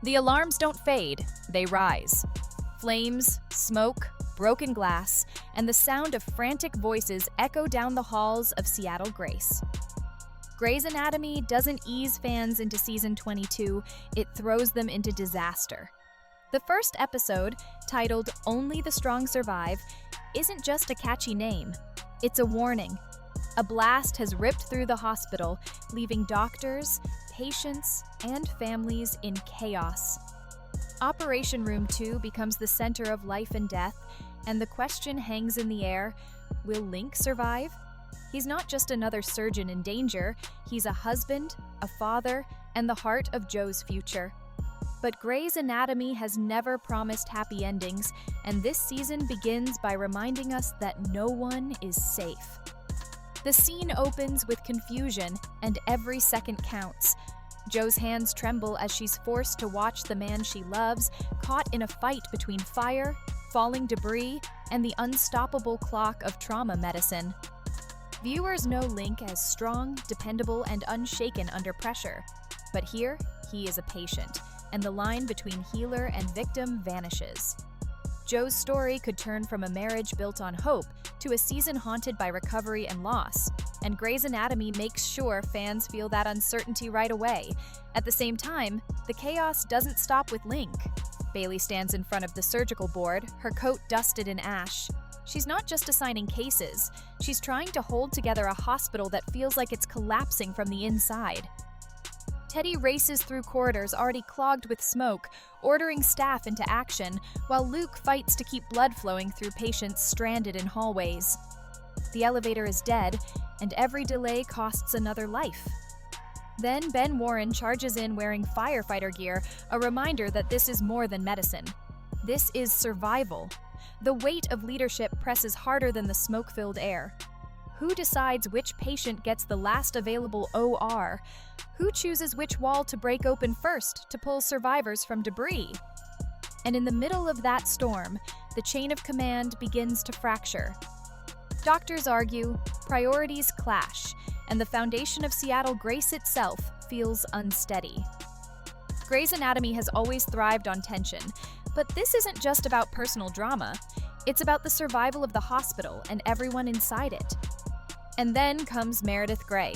The alarms don't fade, they rise. Flames, smoke, broken glass, and the sound of frantic voices echo down the halls of Seattle Grace. Grey's Anatomy doesn't ease fans into season 22, it throws them into disaster. The first episode, titled Only the Strong Survive, isn't just a catchy name. It's a warning. A blast has ripped through the hospital, leaving doctors, patients, and families in chaos. Operation Room 2 becomes the center of life and death, and the question hangs in the air, will Link survive? He's not just another surgeon in danger, he's a husband, a father, and the heart of Joe's future. But Grey's Anatomy has never promised happy endings, and this season begins by reminding us that no one is safe. The scene opens with confusion, and every second counts. Joe's hands tremble as she's forced to watch the man she loves caught in a fight between fire, falling debris, and the unstoppable clock of trauma medicine. Viewers know Link as strong, dependable, and unshaken under pressure. But here, he is a patient, and the line between healer and victim vanishes. Joe's story could turn from a marriage built on hope to a season haunted by recovery and loss, and Grey's Anatomy makes sure fans feel that uncertainty right away. At the same time, the chaos doesn't stop with Link. Bailey stands in front of the surgical board, her coat dusted in ash. She's not just assigning cases, she's trying to hold together a hospital that feels like it's collapsing from the inside. Teddy races through corridors already clogged with smoke, ordering staff into action, while Luke fights to keep blood flowing through patients stranded in hallways. The elevator is dead, and every delay costs another life. Then Ben Warren charges in wearing firefighter gear, a reminder that this is more than medicine. This is survival. The weight of leadership presses harder than the smoke-filled air. Who decides which patient gets the last available OR? Who chooses which wall to break open first to pull survivors from debris? And in the middle of that storm, the chain of command begins to fracture. Doctors argue, priorities clash, and the foundation of Seattle Grace itself feels unsteady. Grey's Anatomy has always thrived on tension, but this isn't just about personal drama. It's about the survival of the hospital and everyone inside it. And then comes Meredith Grey.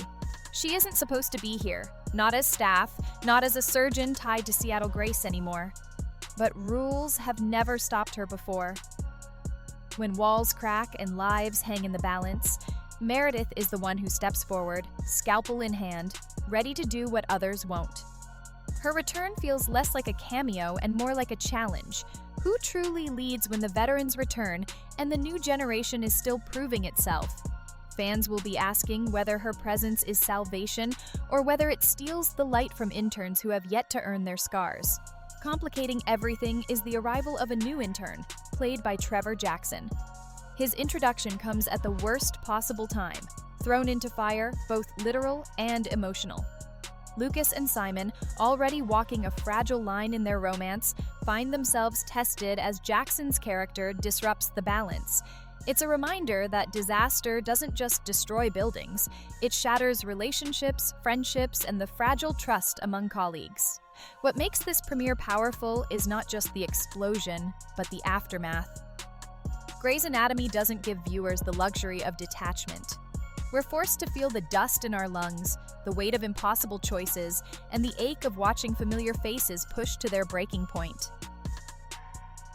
She isn't supposed to be here, not as staff, not as a surgeon tied to Seattle Grace anymore. But rules have never stopped her before. When walls crack and lives hang in the balance, Meredith is the one who steps forward, scalpel in hand, ready to do what others won't. Her return feels less like a cameo and more like a challenge. Who truly leads when the veterans return and the new generation is still proving itself? Fans will be asking whether her presence is salvation or whether it steals the light from interns who have yet to earn their scars. Complicating everything is the arrival of a new intern, played by Trevor Jackson. His introduction comes at the worst possible time, thrown into fire, both literal and emotional. Lucas and Simon, already walking a fragile line in their romance, find themselves tested as Jackson's character disrupts the balance. It's a reminder that disaster doesn't just destroy buildings, it shatters relationships, friendships, and the fragile trust among colleagues. What makes this premiere powerful is not just the explosion, but the aftermath. Grey's Anatomy doesn't give viewers the luxury of detachment. We're forced to feel the dust in our lungs, the weight of impossible choices, and the ache of watching familiar faces pushed to their breaking point.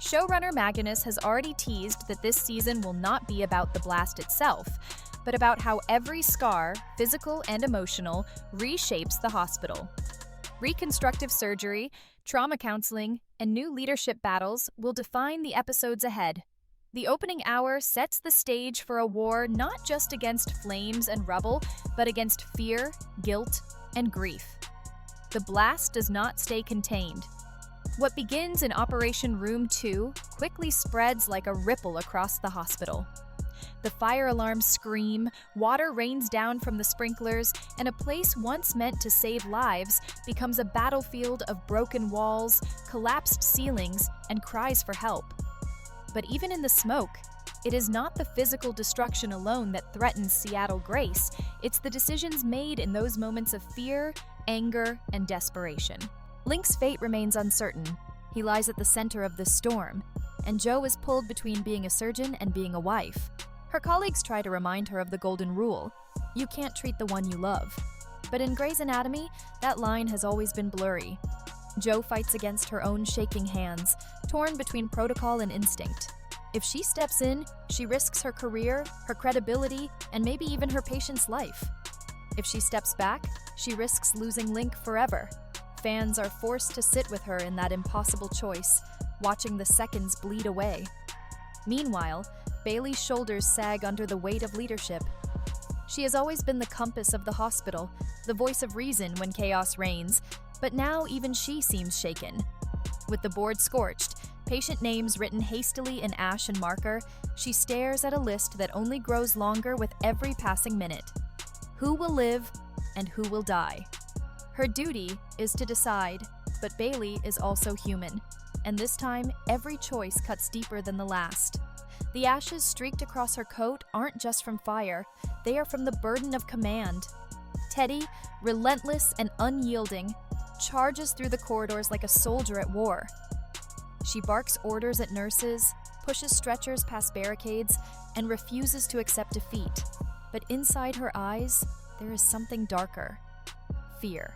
Showrunner Maginus has already teased that this season will not be about the blast itself, but about how every scar, physical and emotional, reshapes the hospital. Reconstructive surgery, trauma counseling, and new leadership battles will define the episodes ahead. The opening hour sets the stage for a war not just against flames and rubble, but against fear, guilt, and grief. The blast does not stay contained. What begins in Operation Room 2 quickly spreads like a ripple across the hospital. The fire alarms scream, water rains down from the sprinklers, and a place once meant to save lives becomes a battlefield of broken walls, collapsed ceilings, and cries for help. But even in the smoke, it is not the physical destruction alone that threatens Seattle Grace, it's the decisions made in those moments of fear, anger, and desperation. Link's fate remains uncertain. He lies at the center of this storm, and Jo is pulled between being a surgeon and being a wife. Her colleagues try to remind her of the golden rule: you can't treat the one you love. But in Grey's Anatomy, that line has always been blurry. Jo fights against her own shaking hands, torn between protocol and instinct. If she steps in, she risks her career, her credibility, and maybe even her patient's life. If she steps back, she risks losing Link forever. Fans are forced to sit with her in that impossible choice, watching the seconds bleed away. Meanwhile, Bailey's shoulders sag under the weight of leadership. She has always been the compass of the hospital, the voice of reason when chaos reigns, but now even she seems shaken. With the board scorched, patient names written hastily in ash and marker, she stares at a list that only grows longer with every passing minute. Who will live and who will die? Her duty is to decide, but Bailey is also human, and this time every choice cuts deeper than the last. The ashes streaked across her coat aren't just from fire, they are from the burden of command. Teddy, relentless and unyielding, charges through the corridors like a soldier at war. She barks orders at nurses, pushes stretchers past barricades, and refuses to accept defeat. But inside her eyes, there is something darker: fear.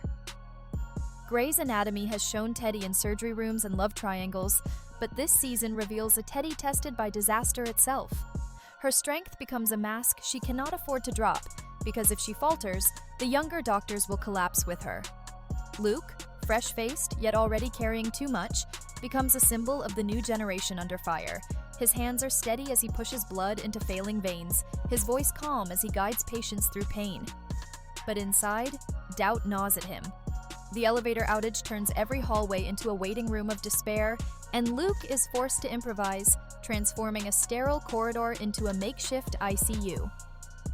Grey's Anatomy has shown Teddy in surgery rooms and love triangles, but this season reveals a Teddy tested by disaster itself. Her strength becomes a mask she cannot afford to drop, because if she falters, the younger doctors will collapse with her. Luke, fresh-faced yet already carrying too much, becomes a symbol of the new generation under fire. His hands are steady as he pushes blood into failing veins, his voice calm as he guides patients through pain. But inside, doubt gnaws at him. The elevator outage turns every hallway into a waiting room of despair, and Luke is forced to improvise, transforming a sterile corridor into a makeshift ICU.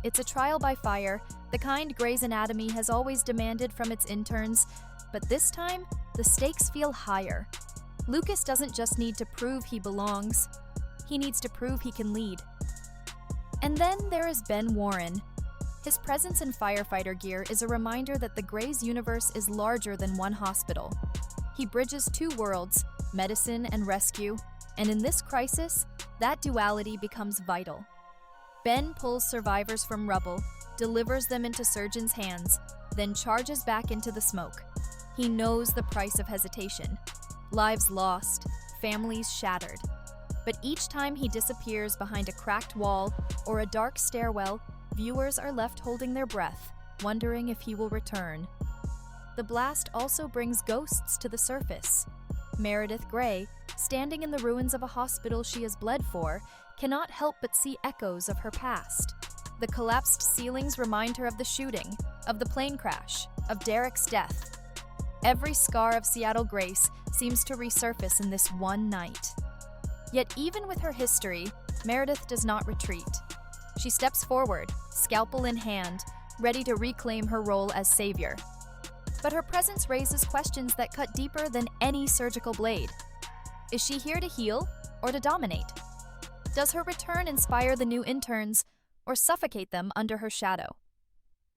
It's a trial by fire, the kind Grey's Anatomy has always demanded from its interns, but this time, the stakes feel higher. Lucas doesn't just need to prove he belongs, he needs to prove he can lead. And then there is Ben Warren. His presence in firefighter gear is a reminder that the Grey's universe is larger than one hospital. He bridges two worlds, medicine and rescue, and in this crisis, that duality becomes vital. Ben pulls survivors from rubble, delivers them into surgeons' hands, then charges back into the smoke. He knows the price of hesitation. Lives lost, families shattered. But each time he disappears behind a cracked wall or a dark stairwell, viewers are left holding their breath, wondering if he will return. The blast also brings ghosts to the surface. Meredith Grey, standing in the ruins of a hospital she has bled for, cannot help but see echoes of her past. The collapsed ceilings remind her of the shooting, of the plane crash, of Derek's death. Every scar of Seattle Grace seems to resurface in this one night. Yet even with her history, Meredith does not retreat. She steps forward, scalpel in hand, ready to reclaim her role as savior. But her presence raises questions that cut deeper than any surgical blade. Is she here to heal or to dominate? Does her return inspire the new interns or suffocate them under her shadow?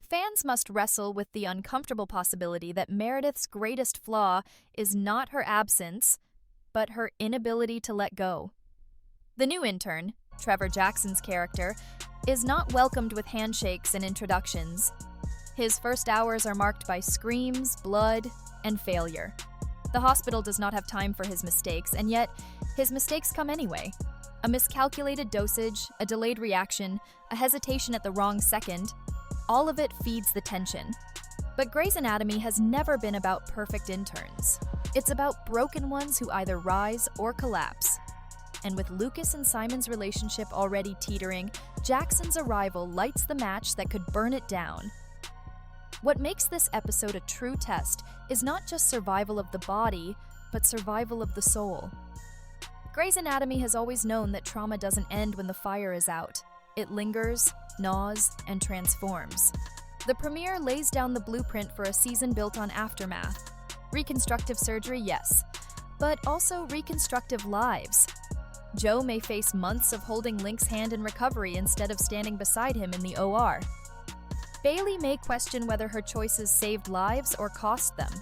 Fans must wrestle with the uncomfortable possibility that Meredith's greatest flaw is not her absence, but her inability to let go. The new intern, Trevor Jackson's character, is not welcomed with handshakes and introductions. His first hours are marked by screams, blood, and failure. The hospital does not have time for his mistakes, and yet his mistakes come anyway. A miscalculated dosage, a delayed reaction, a hesitation at the wrong second, all of it feeds the tension. But Grey's Anatomy has never been about perfect interns. It's about broken ones who either rise or collapse. And with Lucas and Simon's relationship already teetering, Jackson's arrival lights the match that could burn it down. What makes this episode a true test is not just survival of the body, but survival of the soul. Grey's Anatomy has always known that trauma doesn't end when the fire is out. It lingers, gnaws, and transforms. The premiere lays down the blueprint for a season built on aftermath. Reconstructive surgery, yes, but also reconstructive lives. Jo may face months of holding Link's hand in recovery instead of standing beside him in the OR. Bailey may question whether her choices saved lives or cost them.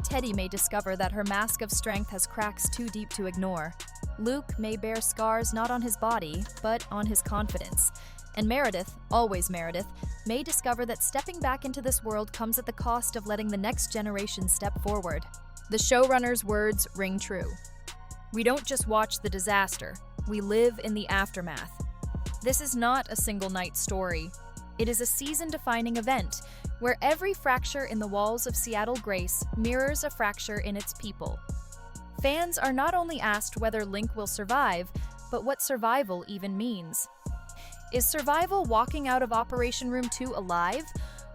Teddy may discover that her mask of strength has cracks too deep to ignore. Luke may bear scars not on his body, but on his confidence. And Meredith, always Meredith, may discover that stepping back into this world comes at the cost of letting the next generation step forward. The showrunner's words ring true. We don't just watch the disaster, we live in the aftermath. This is not a single night story. It is a season-defining event where every fracture in the walls of Seattle Grace mirrors a fracture in its people. Fans are not only asked whether Link will survive, but what survival even means. Is survival walking out of Operation Room 2 alive?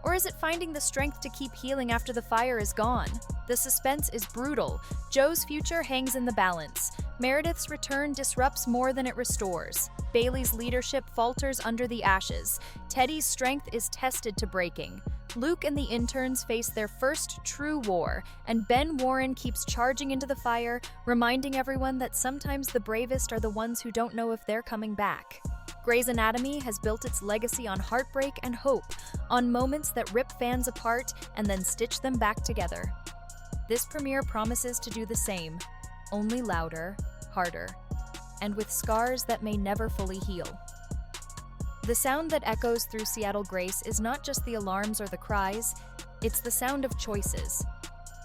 Or is it finding the strength to keep healing after the fire is gone? The suspense is brutal. Joe's future hangs in the balance. Meredith's return disrupts more than it restores. Bailey's leadership falters under the ashes. Teddy's strength is tested to breaking. Luke and the interns face their first true war, and Ben Warren keeps charging into the fire, reminding everyone that sometimes the bravest are the ones who don't know if they're coming back. Grey's Anatomy has built its legacy on heartbreak and hope, on moments that rip fans apart and then stitch them back together. This premiere promises to do the same, only louder, harder, and with scars that may never fully heal. The sound that echoes through Seattle Grace is not just the alarms or the cries, it's the sound of choices.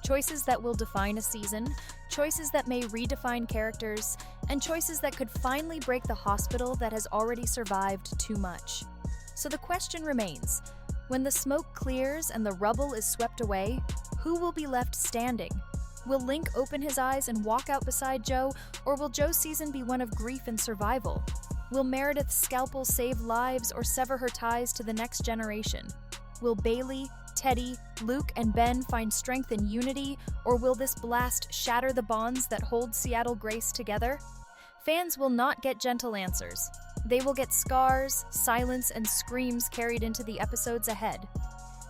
Choices that will define a season, choices that may redefine characters, and choices that could finally break the hospital that has already survived too much. So the question remains, when the smoke clears and the rubble is swept away, who will be left standing? Will Link open his eyes and walk out beside Joe, or will Joe's season be one of grief and survival? Will Meredith's scalpel save lives or sever her ties to the next generation? Will Bailey, Teddy, Luke, and Ben find strength in unity, or will this blast shatter the bonds that hold Seattle Grace together? Fans will not get gentle answers. They will get scars, silence, and screams carried into the episodes ahead.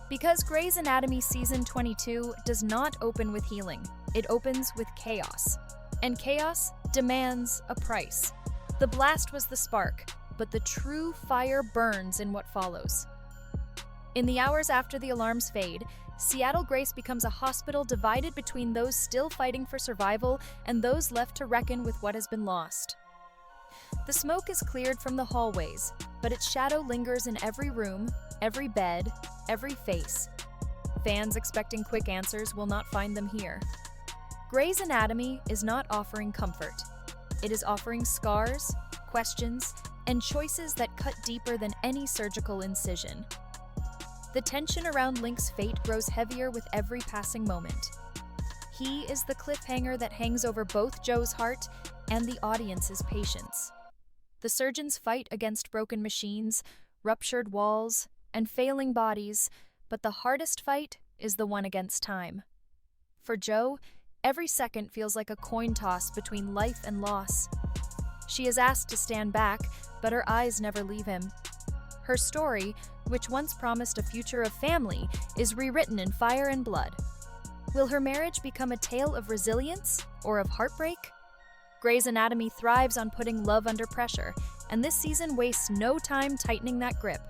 Because Grey's Anatomy Season 22 does not open with healing, it opens with chaos. And chaos demands a price. The blast was the spark, but the true fire burns in what follows. In the hours after the alarms fade, Seattle Grace becomes a hospital divided between those still fighting for survival and those left to reckon with what has been lost. The smoke is cleared from the hallways, but its shadow lingers in every room, every bed, every face. Fans expecting quick answers will not find them here. Grey's Anatomy is not offering comfort. It is offering scars, questions, and choices that cut deeper than any surgical incision. The tension around Link's fate grows heavier with every passing moment. He is the cliffhanger that hangs over both Joe's heart and the audience's patience. The surgeons fight against broken machines, ruptured walls, and failing bodies, but the hardest fight is the one against time. For Joe, every second feels like a coin toss between life and loss. She is asked to stand back, but her eyes never leave him. Her story, which once promised a future of family, is rewritten in fire and blood. Will her marriage become a tale of resilience or of heartbreak? Grey's Anatomy thrives on putting love under pressure, and this season wastes no time tightening that grip.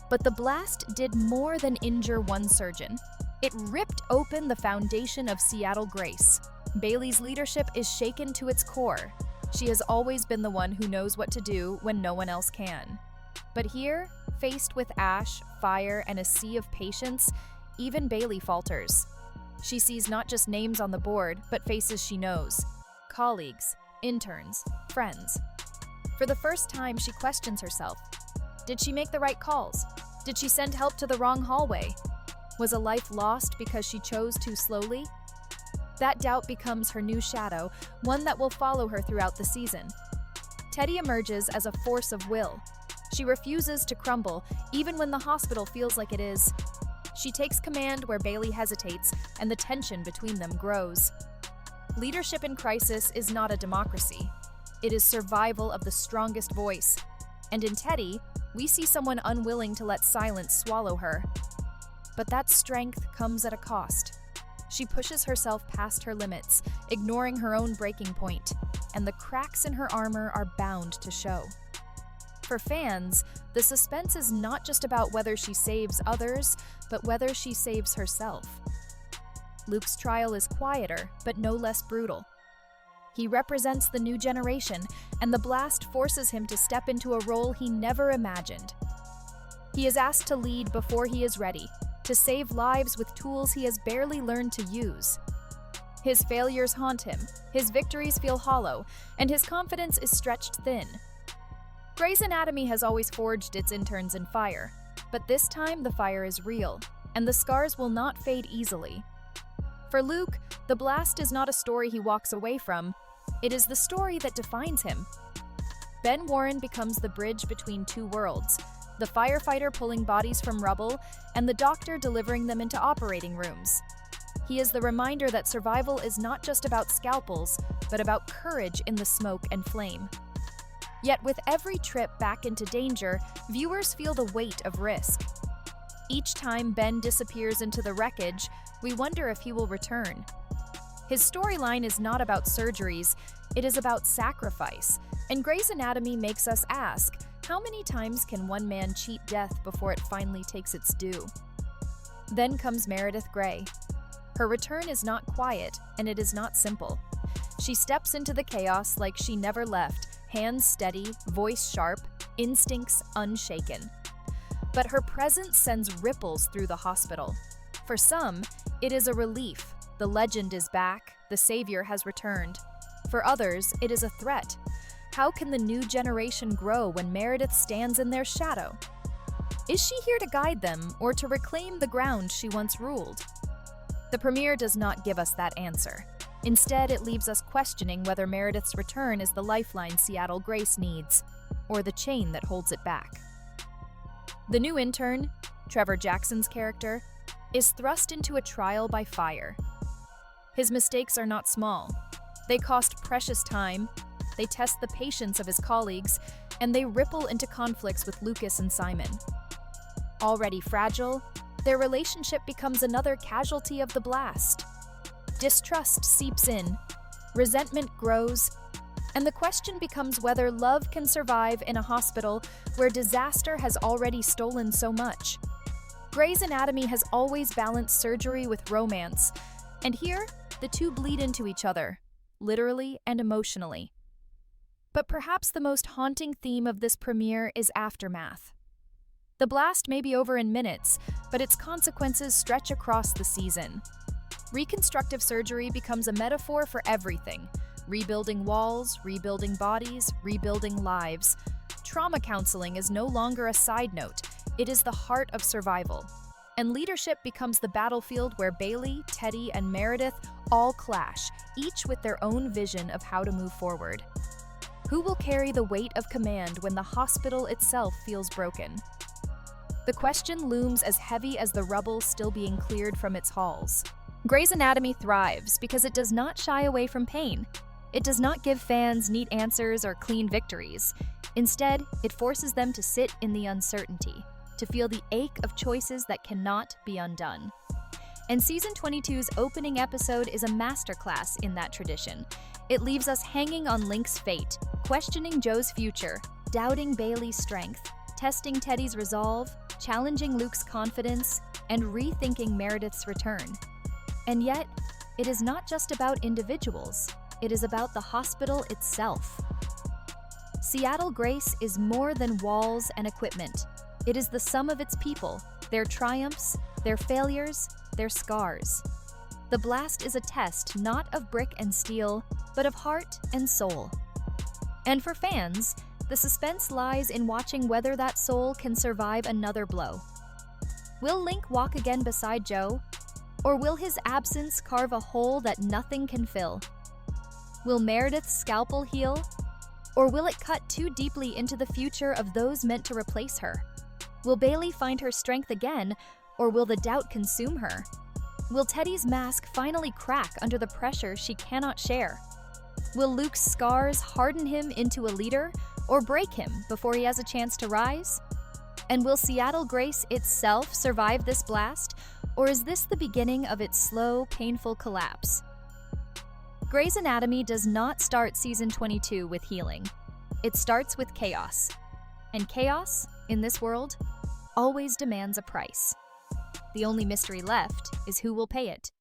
But the blast did more than injure one surgeon. It ripped open the foundation of Seattle Grace. Bailey's leadership is shaken to its core. She has always been the one who knows what to do when no one else can. But here, faced with ash, fire, and a sea of patience, even Bailey falters. She sees not just names on the board, but faces she knows. Colleagues, interns, friends. For the first time, she questions herself. Did she make the right calls? Did she send help to the wrong hallway? Was a life lost because she chose too slowly? That doubt becomes her new shadow, one that will follow her throughout the season. Teddy emerges as a force of will. She refuses to crumble, even when the hospital feels like it is. She takes command where Bailey hesitates, and the tension between them grows. Leadership in crisis is not a democracy. It is survival of the strongest voice. And in Teddy, we see someone unwilling to let silence swallow her. But that strength comes at a cost. She pushes herself past her limits, ignoring her own breaking point, and the cracks in her armor are bound to show. For fans, the suspense is not just about whether she saves others, but whether she saves herself. Luke's trial is quieter, but no less brutal. He represents the new generation, and the blast forces him to step into a role he never imagined. He is asked to lead before he is ready, to save lives with tools he has barely learned to use. His failures haunt him, his victories feel hollow, and his confidence is stretched thin. Grey's Anatomy has always forged its interns in fire, but this time the fire is real, and the scars will not fade easily. For Luke, the blast is not a story he walks away from, it is the story that defines him. Ben Warren becomes the bridge between two worlds, the firefighter pulling bodies from rubble and the doctor delivering them into operating rooms. He is the reminder that survival is not just about scalpels, but about courage in the smoke and flame. Yet with every trip back into danger, viewers feel the weight of risk. Each time Ben disappears into the wreckage, we wonder if he will return. His storyline is not about surgeries, it is about sacrifice, and Grey's Anatomy makes us ask, how many times can one man cheat death before it finally takes its due? Then comes Meredith Grey. Her return is not quiet, and it is not simple. She steps into the chaos like she never left, hands steady, voice sharp, instincts unshaken. But her presence sends ripples through the hospital. For some, it is a relief. The legend is back, the savior has returned. For others, it is a threat. How can the new generation grow when Meredith stands in their shadow? Is she here to guide them or to reclaim the ground she once ruled? The premiere does not give us that answer. Instead, it leaves us questioning whether Meredith's return is the lifeline Seattle Grace needs, or the chain that holds it back. The new intern, Trevor Jackson's character, is thrust into a trial by fire. His mistakes are not small. They cost precious time, they test the patience of his colleagues, and they ripple into conflicts with Lucas and Simon. Already fragile, their relationship becomes another casualty of the blast. Distrust seeps in, resentment grows, and the question becomes whether love can survive in a hospital where disaster has already stolen so much. Grey's Anatomy has always balanced surgery with romance, and here, the two bleed into each other, literally and emotionally. But perhaps the most haunting theme of this premiere is aftermath. The blast may be over in minutes, but its consequences stretch across the season. Reconstructive surgery becomes a metaphor for everything: rebuilding walls, rebuilding bodies, rebuilding lives. Trauma counseling is no longer a side note, it is the heart of survival. And leadership becomes the battlefield where Bailey, Teddy, and Meredith all clash, each with their own vision of how to move forward. Who will carry the weight of command when the hospital itself feels broken? The question looms as heavy as the rubble still being cleared from its halls. Grey's Anatomy thrives because it does not shy away from pain. It does not give fans neat answers or clean victories. Instead, it forces them to sit in the uncertainty, to feel the ache of choices that cannot be undone. And Season 22's opening episode is a masterclass in that tradition. It leaves us hanging on Link's fate, questioning Joe's future, doubting Bailey's strength, testing Teddy's resolve, challenging Luke's confidence, and rethinking Meredith's return. And yet, it is not just about individuals, it is about the hospital itself. Seattle Grace is more than walls and equipment. It is the sum of its people, their triumphs, their failures, their scars. The blast is a test not of brick and steel, but of heart and soul. And for fans, the suspense lies in watching whether that soul can survive another blow. Will Link walk again beside Joe? Or will his absence carve a hole that nothing can fill? Will Meredith's scalpel heal? Or will it cut too deeply into the future of those meant to replace her? Will Bailey find her strength again, or will the doubt consume her? Will Teddy's mask finally crack under the pressure she cannot share? Will Luke's scars harden him into a leader, or break him before he has a chance to rise? And will Seattle Grace itself survive this blast, or is this the beginning of its slow, painful collapse? Grey's Anatomy does not start Season 22 with healing. It starts with chaos. And chaos, in this world, always demands a price. The only mystery left is who will pay it.